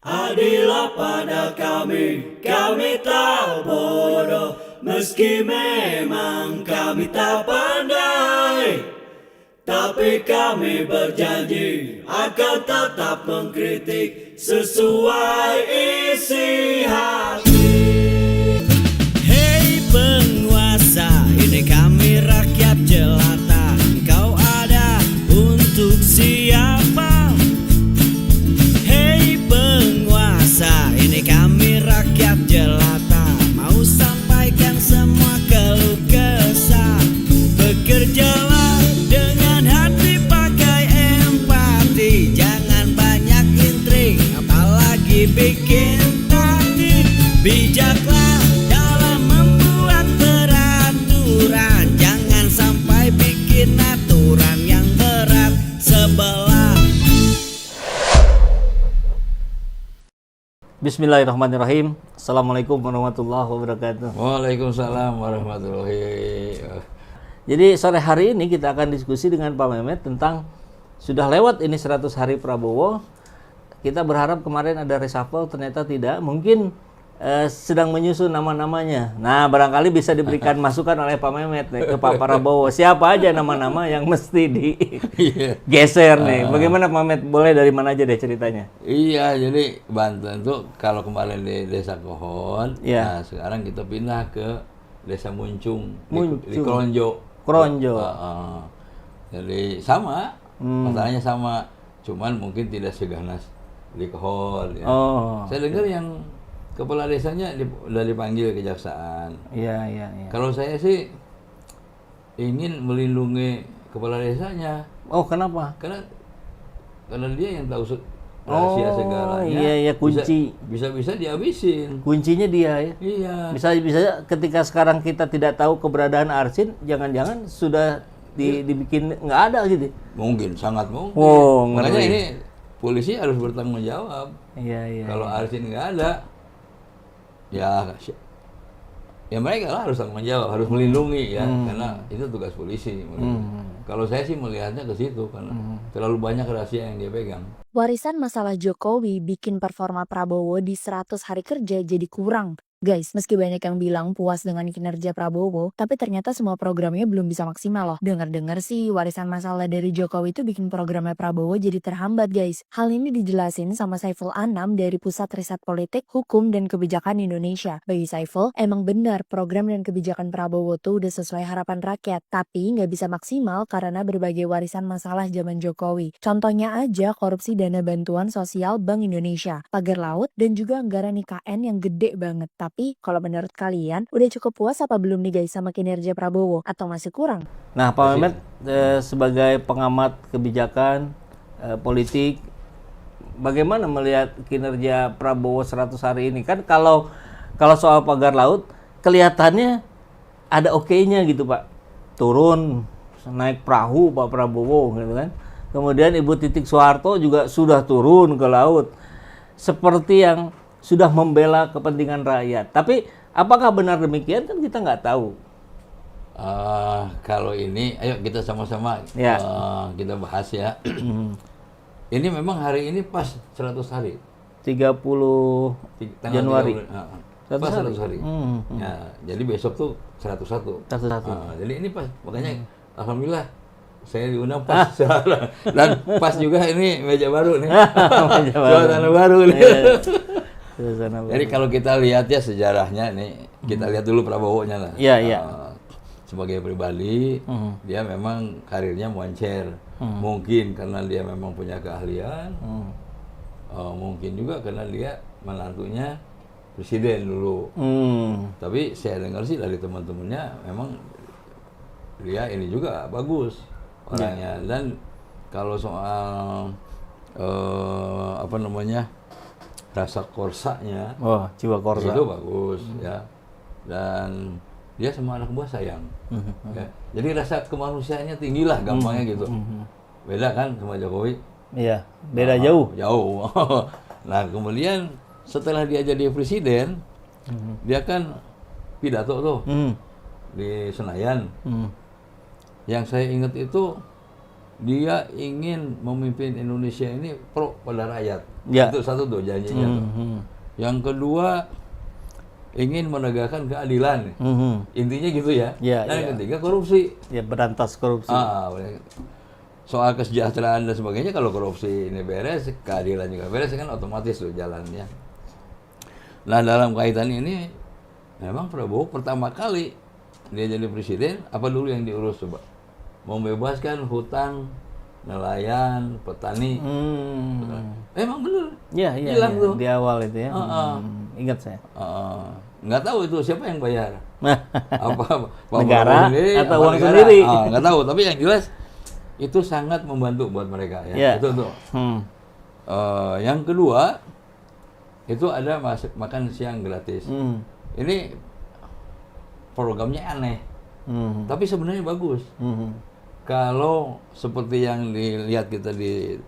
Adillah pada kami tak bodoh, meski memang kami tak pandai. Tapi kami berjanji akan tetap mengkritik sesuai isi hati. Hei penguasa, ini kami rakyat jelata. Engkau ada untuk siapa? Hei penguasa, ini kami rakyat jelata. Mau sampaikan semua keluh kesah. Bekerjalah dengan hati, pakai empati. Jangan banyak intrik, apalagi bikin taktik. Bijaklah dalam membuat peraturan. Jangan sampai bikin aturan yang berat sebelah. Bismillahirrahmanirrahim. Assalamualaikum warahmatullahi wabarakatuh. Waalaikumsalam warahmatullahi wabarakatuh. Jadi sore hari ini kita akan diskusi dengan Pak Mehmet tentang sudah lewat ini 100 hari Prabowo. Kita berharap kemarin ada reshuffle, ternyata tidak. Mungkin sedang menyusun nama-namanya. Nah, barangkali bisa diberikan masukan oleh Pak Mehmet nih, ke Pak Prabowo. Siapa aja nama-nama yang mesti digeser nih. Bagaimana Pak Mehmet? Boleh dari mana aja deh ceritanya? Iya, jadi Banten tuh kalau kemarin di Desa Kohon, Iya. nah sekarang kita pindah ke Desa Muncung, di Muncung. Kronjo. Kronjo. Jadi sama, masalahnya sama, cuman mungkin tidak seganas di Kohon. Ya. Oh. Saya dengar yang kepala desanya udah dipanggil kejaksaan. Iya. Kalau saya sih ingin melindungi kepala desanya. Oh, kenapa? Karena dia yang tahu rahasia segalanya. Iya, kunci. Bisa dihabisin. Kuncinya dia ya. Iya. Bisa ketika sekarang kita tidak tahu keberadaan Arsin, jangan-jangan sudah dibikin nggak ada gitu. Mungkin, sangat mungkin. Oh, Makanya ngeri. ini polisi harus bertanggung jawab. Iya. Kalau Arsin nggak ada, ya mereka lah harus tanggung jawab, harus melindungi ya, karena itu tugas polisi. Kalau saya sih melihatnya ke situ, karena terlalu banyak rahasia yang dia pegang. Warisan masalah Jokowi bikin performa Prabowo di 100 hari kerja jadi kurang. Guys, meski banyak yang bilang puas dengan kinerja Prabowo, tapi ternyata semua programnya belum bisa maksimal loh. Dengar-dengar sih warisan masalah dari Jokowi itu bikin programnya Prabowo jadi terhambat guys. Hal ini dijelasin sama Saiful Anam dari Pusat Riset Politik, Hukum, dan Kebijakan Indonesia. Bagi Saiful, emang benar program dan kebijakan Prabowo tuh udah sesuai harapan rakyat, tapi nggak bisa maksimal karena berbagai warisan masalah zaman Jokowi. Contohnya aja korupsi dana bantuan sosial Bank Indonesia, pagar laut, dan juga anggaran IKN yang gede banget. Tapi kalau menurut kalian, udah cukup puas apa belum nih guys sama kinerja Prabowo? Atau masih kurang? Nah, Pak Mehmet sebagai pengamat kebijakan politik, bagaimana melihat kinerja Prabowo 100 hari ini? Kan kalau soal pagar laut, kelihatannya ada oke-nya gitu Pak. Turun, naik perahu Pak Prabowo gitu kan. Kemudian Ibu Titik Soeharto juga sudah turun ke laut. Seperti yang sudah membela kepentingan rakyat. Tapi apakah benar demikian kan kita nggak tahu. Kalau ini, ayo kita sama-sama Ya. kita bahas ya. Ini memang hari ini pas 100 hari. 30 Tanggal Januari. 30, pas 100 hari. Ya, jadi besok tuh 101. 101. Jadi ini pas, makanya alhamdulillah saya diundang pas. Dan pas juga ini meja baru nih. Meja baru. Suasana baru nih. Suasana baru. Jadi kalau kita lihat ya sejarahnya nih, kita lihat dulu Prabowo-nya lah. Iya. Sebagai pribadi, dia memang karirnya moncer. Mungkin karena dia memang punya keahlian. Mungkin juga karena dia menantunya presiden dulu. Tapi saya dengar sih dari teman-temannya memang dia ini juga bagus orangnya. Dan kalau soal rasa korsanya, Jiwa korsa. itu bagus ya. Dan dia sama anak buah sayang. Ya. Jadi rasa kemanusiaannya tinggi lah, gampangnya gitu. Beda kan sama Jokowi? Iya, beda jauh. Jauh. Nah kemudian setelah dia jadi presiden, dia kan pidato tuh di Senayan. Yang saya ingat itu dia ingin memimpin Indonesia ini pro pada rakyat. Ya. Itu satu tuh janjinya tuh. Yang kedua ingin menegakkan keadilan. Intinya gitu ya. Ya, Dan yang ya. ketiga korupsi. Ya, berantas korupsi. Soal kesejahteraan dan sebagainya, kalau korupsi ini beres, keadilan juga beres, kan otomatis tuh jalannya. Nah, dalam kaitan ini memang Prabowo pertama kali dia jadi presiden, apa dulu yang diurus coba? Membebaskan hutang nelayan, petani. Emang bener. Iya, iya. Hilang tuh. Di awal itu ya. Ingat saya. Nggak tahu itu siapa yang bayar. Apa Pak Negara Prabowo sendiri, atau apa uang negara? sendiri? Nggak tahu, tapi yang jelas itu sangat membantu buat mereka ya. Ya. Itu tuh. Yang kedua itu ada makan siang gratis. Ini programnya aneh, tapi sebenarnya bagus. Kalau seperti yang dilihat kita di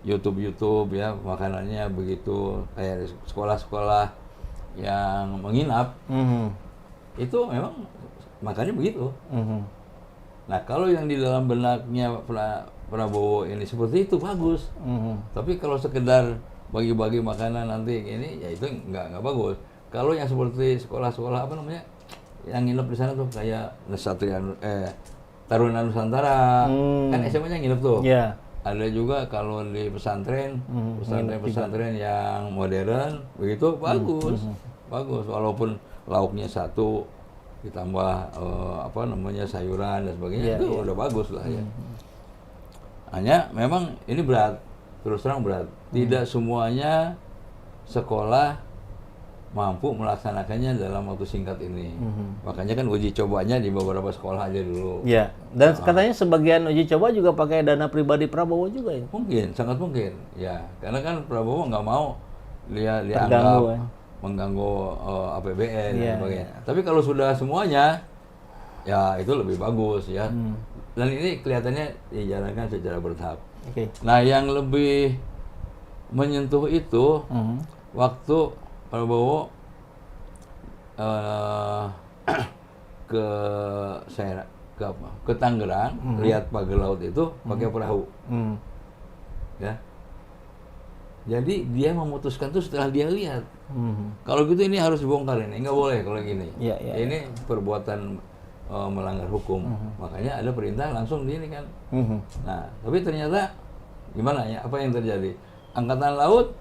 YouTube ya, makanannya begitu kayak sekolah-sekolah yang menginap, itu memang makannya begitu. Nah, kalau yang di dalam benaknya Prabowo ini seperti itu bagus. Tapi kalau sekedar bagi-bagi makanan nanti ini, ya itu nggak bagus. Kalau yang seperti sekolah-sekolah apa namanya, yang nginep di sana tuh kayak Taruna Nusantara, kan SMA-nya nginep tuh. Ya. Ada juga kalau di pesantren, pesantren yang modern, begitu bagus, bagus. Walaupun lauknya satu, ditambah apa namanya sayuran dan sebagainya, itu udah bagus lah ya. Hanya memang ini berat, terus terang berat. Tidak semuanya sekolah mampu melaksanakannya dalam waktu singkat ini. Makanya kan uji cobanya di beberapa sekolah aja dulu. Ya, dan katanya sebagian uji coba juga pakai dana pribadi Prabowo juga ya. Mungkin, sangat mungkin. Ya, karena kan Prabowo nggak mau dia Terganggu, dianggap ya. mengganggu APBN dan Iya, sebagainya. Tapi kalau sudah semuanya, ya itu lebih bagus ya. Dan ini kelihatannya dijalankan secara bertahap. Oke. Nah, yang lebih menyentuh itu waktu Prabowo ke Tangerang, lihat pagar laut itu pakai perahu, ya. Jadi dia memutuskan tuh setelah dia lihat. Kalau gitu ini harus dibongkar, ini nggak boleh kalau gini. Ya, ya, ini perbuatan melanggar hukum. Makanya ada perintah langsung di ini kan. Nah, tapi ternyata gimana ya? Apa yang terjadi? Angkatan Laut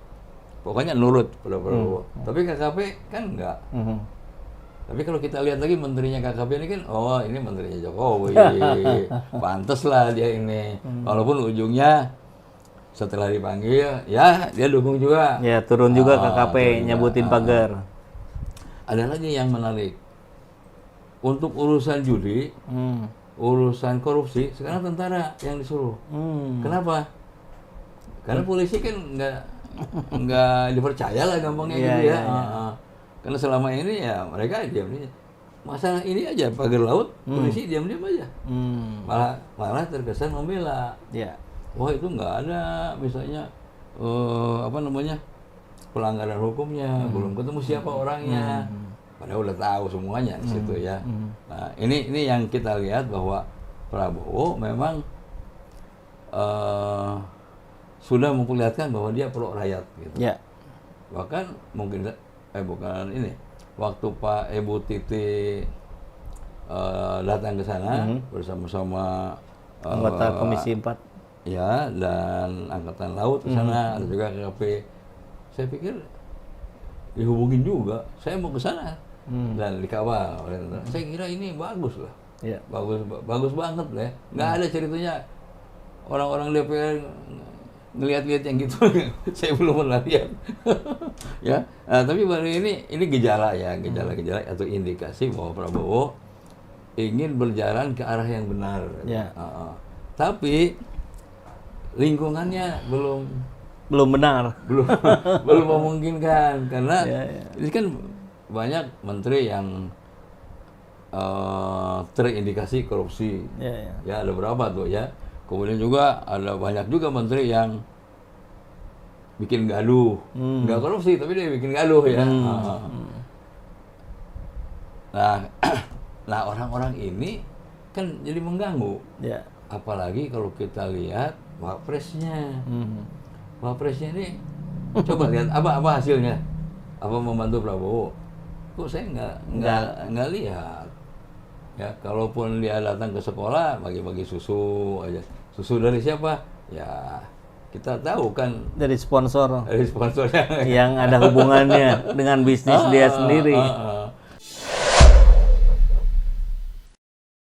pokoknya nurut pada Prabowo. Tapi KKP kan enggak. Tapi kalau kita lihat lagi menterinya KKP ini kan, oh ini menterinya Jokowi. Pantes lah dia ini. Walaupun ujungnya setelah dipanggil, ya dia dukung juga. Ya, turun juga KKP turun juga. nyebutin pagar. Ada lagi yang menarik. Untuk urusan judi, urusan korupsi, sekarang tentara yang disuruh. Kenapa? Karena polisi kan nggak dipercaya lah gampangnya gitu ya. Karena selama ini ya mereka diam aja. Masalah ini aja pagar laut, polisi diam-diam aja. Malah terkesan membela. Ya. Wah itu nggak ada misalnya apa namanya pelanggaran hukumnya, belum ketemu siapa orangnya. Padahal udah tahu semuanya di situ ya. Nah ini yang kita lihat bahwa Prabowo memang sudah memperlihatkan bahwa dia pro rakyat gitu. Ya. Bahkan mungkin bukan ini waktu Pak Ibu Titi datang ke sana bersama-sama Anggota Komisi 4. ya dan Angkatan Laut ke sana, ada juga KKP. Saya pikir dihubungin juga, saya mau ke sana dan dikawal oleh tentara. Saya kira ini bagus lah. Ya. Bagus banget lah ya. Nggak ada ceritanya orang-orang DPR ngelihat-lihat yang gitu. Saya belum pernah lihat. Ya. Nah, tapi baru ini gejala ya, gejala-gejala atau indikasi bahwa Prabowo ingin berjalan ke arah yang benar. Ya. Tapi lingkungannya belum benar. belum memungkinkan karena Ya. ini kan banyak menteri yang terindikasi korupsi. Ya. Ya ada berapa tuh ya. Kemudian juga ada banyak juga menteri yang bikin gaduh, nggak korupsi tapi dia bikin gaduh ya. Nah, orang-orang ini kan jadi mengganggu. Ya. apalagi kalau kita lihat wapresnya. Wapresnya ini coba lihat apa hasilnya, apa membantu Prabowo? Kok saya nggak lihat. Ya, kalaupun dia datang ke sekolah bagi-bagi susu aja. Susu dari siapa? Ya kita tahu kan Dari sponsor dari sponsornya. yang ada hubungannya dengan bisnis dia sendiri.